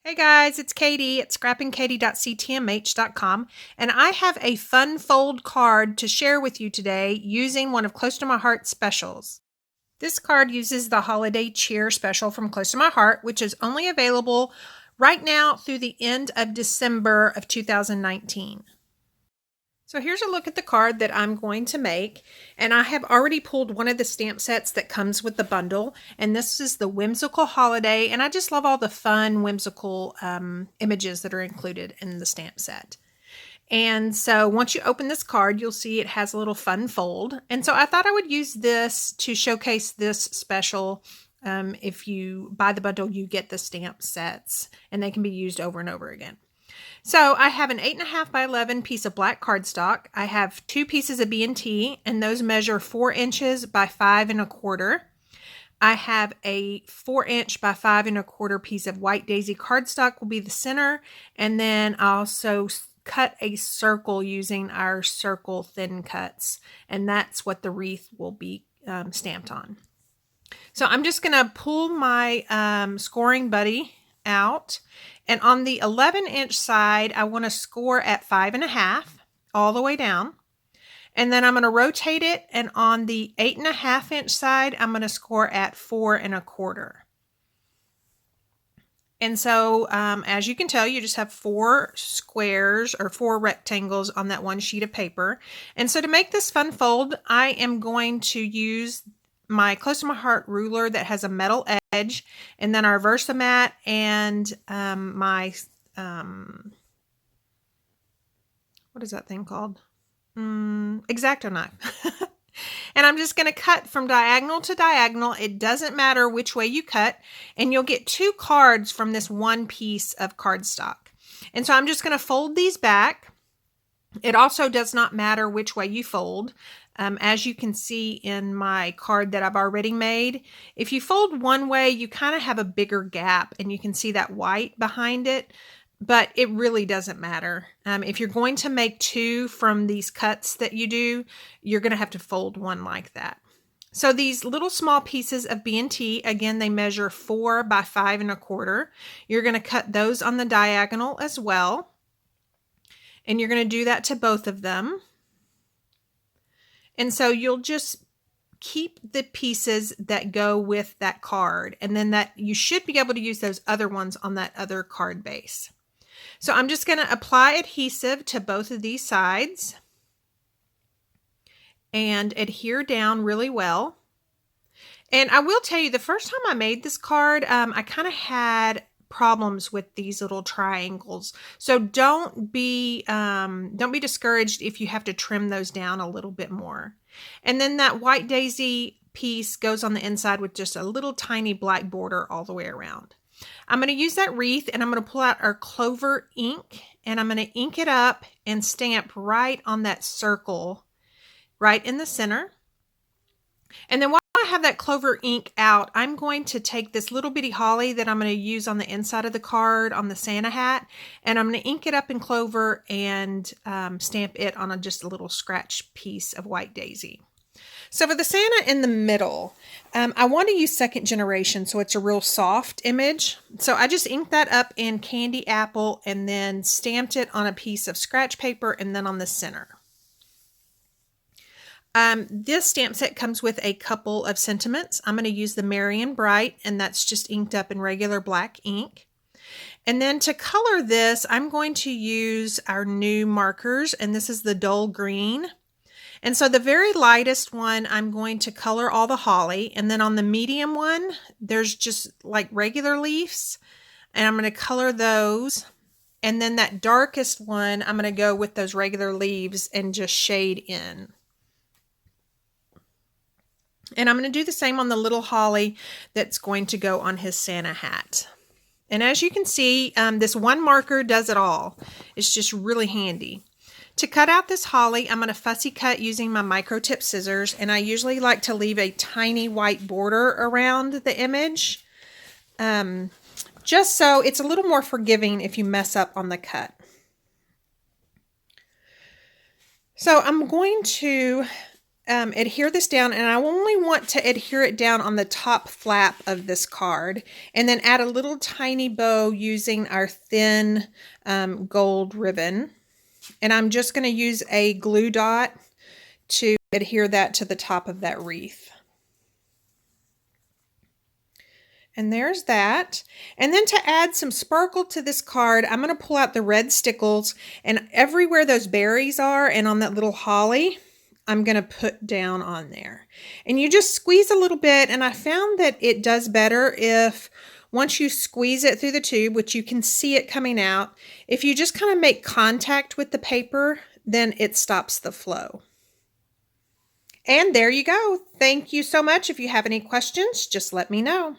Hey guys, it's Katie at scrappingkatie.ctmh.com, and I have a fun fold card to share with you today using one of Close to My Heart's specials. This card uses the Holiday Cheer special from Close to My Heart, which is only available right now through the end of December of 2019. So here's a look at the card that I'm going to make, and I have already pulled one of the stamp sets that comes with the bundle, and this is the Whimsical Holiday, and I just love all the fun whimsical images that are included in the stamp set. And so once you open this card, you'll see it has a little fun fold, and so I thought I would use this to showcase this special. If you buy the bundle, you get the stamp sets, and they can be used over and over again. So I have an 8.5 by 11 piece of black cardstock. I have 2 pieces of B&T, and those measure 4 inches by 5 1/4. I have a 4-inch by 5 1/4 piece of white daisy cardstock will be the center, and then I also cut a circle using our circle thin cuts, and that's what the wreath will be stamped on. So I'm just going to pull my scoring buddy out, and on the 11-inch side I want to score at 5 1/2 all the way down, and then I'm going to rotate it, and on the 8.5-inch side I'm going to score at 4 1/4. And so as you can tell, you just have 4 squares or 4 rectangles on that one sheet of paper. And so to make this fun fold, I am going to use my Close to My Heart ruler that has a metal edge, and then our Versamat and my what is that thing called? X-Acto knife. And I'm just going to cut from diagonal to diagonal. It doesn't matter which way you cut, and you'll get 2 cards from this one piece of cardstock. And so I'm just going to fold these back. It also does not matter which way you fold. As you can see in my card that I've already made, if you fold one way, you kind of have a bigger gap, and you can see that white behind it, but it really doesn't matter. If you're going to make 2 from these cuts that you do, you're going to have to fold one like that. So these little small pieces of B&T, again, they measure 4 by 5 1/4. You're going to cut those on the diagonal as well, and you're going to do that to both of them. And so you'll just keep the pieces that go with that card, and then that you should be able to use those other ones on that other card base. So I'm just going to apply adhesive to both of these sides and adhere down really well. And I will tell you, the first time I made this card, I kind of had problems with these little triangles. So don't be discouraged if you have to trim those down a little bit more. And then that white daisy piece goes on the inside with just a little tiny black border all the way around. I'm going to use that wreath, and I'm going to pull out our Clover ink, and I'm going to ink it up and stamp right on that circle right in the center. And then while I have that Clover ink out, I'm going to take this little bitty holly that I'm going to use on the inside of the card on the Santa hat, and I'm going to ink it up in Clover and stamp it on just a little scratch piece of white daisy. So for the Santa in the middle, I want to use second generation, so it's a real soft image. So I just inked that up in candy apple and then stamped it on a piece of scratch paper and then on the center. This stamp set comes with a couple of sentiments. I'm going to use the Merry and Bright, and that's just inked up in regular black ink. And then to color this, I'm going to use our new markers, and this is the dull green. And so the very lightest one, I'm going to color all the holly, and then on the medium one, there's just like regular leaves, and I'm going to color those. And then that darkest one, I'm going to go with those regular leaves and just shade in. And I'm going to do the same on the little holly that's going to go on his Santa hat. And as you can see, this one marker does it all. It's just really handy. To cut out this holly, I'm going to fussy cut using my micro tip scissors, and I usually like to leave a tiny white border around the image, just so it's a little more forgiving if you mess up on the cut. So I'm going to adhere this down, and I only want to adhere it down on the top flap of this card, and then add a little tiny bow using our thin gold ribbon. And I'm just going to use a glue dot to adhere that to the top of that wreath. And there's that. And then to add some sparkle to this card, I'm going to pull out the red stickles, and everywhere those berries are and on that little holly, I'm going to put down on there. And you just squeeze a little bit, and I found that it does better if once you squeeze it through the tube, which you can see it coming out, if you just kind of make contact with the paper, then it stops the flow. And there you go. Thank you so much. If you have any questions, just let me know.